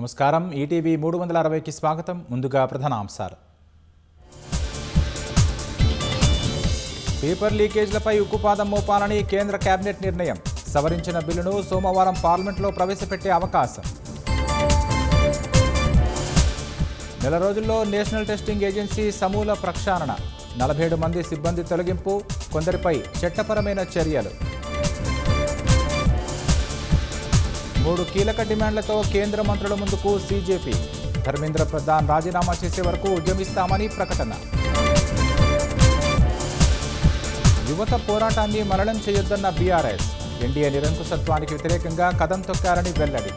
నమస్కారం. ఈటీవీ 360కి స్వాగతం. ముందుగా ప్రధానాంశాలు. పేపర్ లీకేజ్లపై ఉక్కుపాదం మోపాలని కేంద్ర కేబినెట్ నిర్ణయం. సవరించిన బిల్లును సోమవారం పార్లమెంట్లో ప్రవేశపెట్టే అవకాశం. నెల రోజుల్లో నేషనల్ టెస్టింగ్ ఏజెన్సీ సమూల ప్రక్షాళన. 47 మంది సిబ్బంది తొలగింపు, కొందరిపై చట్టపరమైన చర్యలు. 3 కీలక డిమాండ్లతో కేంద్ర మంత్రుల ముందుకు సీజేపీ. ధర్మేంద్ర ప్రధాన్ రాజీనామా చేసే వరకు ఉద్యమిస్తామని ప్రకటన. యువత పోరాటాన్ని మరణం చేయొద్దన్న బీఆర్ఎస్. ఎన్డీఏ నిరంకుశత్వానికి వ్యతిరేకంగా కదం తొక్కారని వెల్లడి.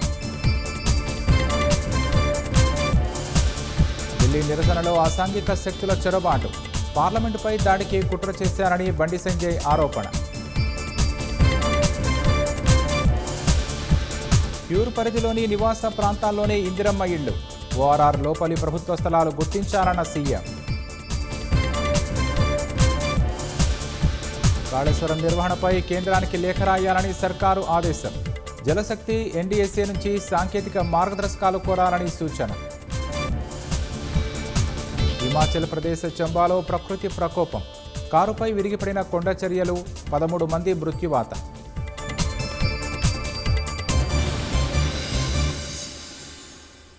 ఢిల్లీ నిరసనలో అసాంఘిక శక్తుల చొరబాటు. పార్లమెంటుపై దాడికి కుట్ర చేశారని బండి సంజయ్ ఆరోపణ. ప్యూర్ పరిధిలోని నివాస ప్రాంతాల్లోనే ఇందిరమ్మ ఇళ్లు. ఓఆర్ఆర్ లోపలి ప్రభుత్వ స్థలాలు గుర్తించాలన్న సీఎం. కాళేశ్వరం నిర్వహణపై కేంద్రానికి లేఖ రాయాలని సర్కారు ఆదేశం. జలశక్తి, ఎన్డీఎస్ఏ నుంచి సాంకేతిక మార్గదర్శకాలు కోరాలని సూచన. హిమాచల్ ప్రదేశ్ చంబాలో ప్రకృతి ప్రకోపం. కారుపై విరిగిపడిన కొండ చర్యలు, 13 మంది మృత్యువాత.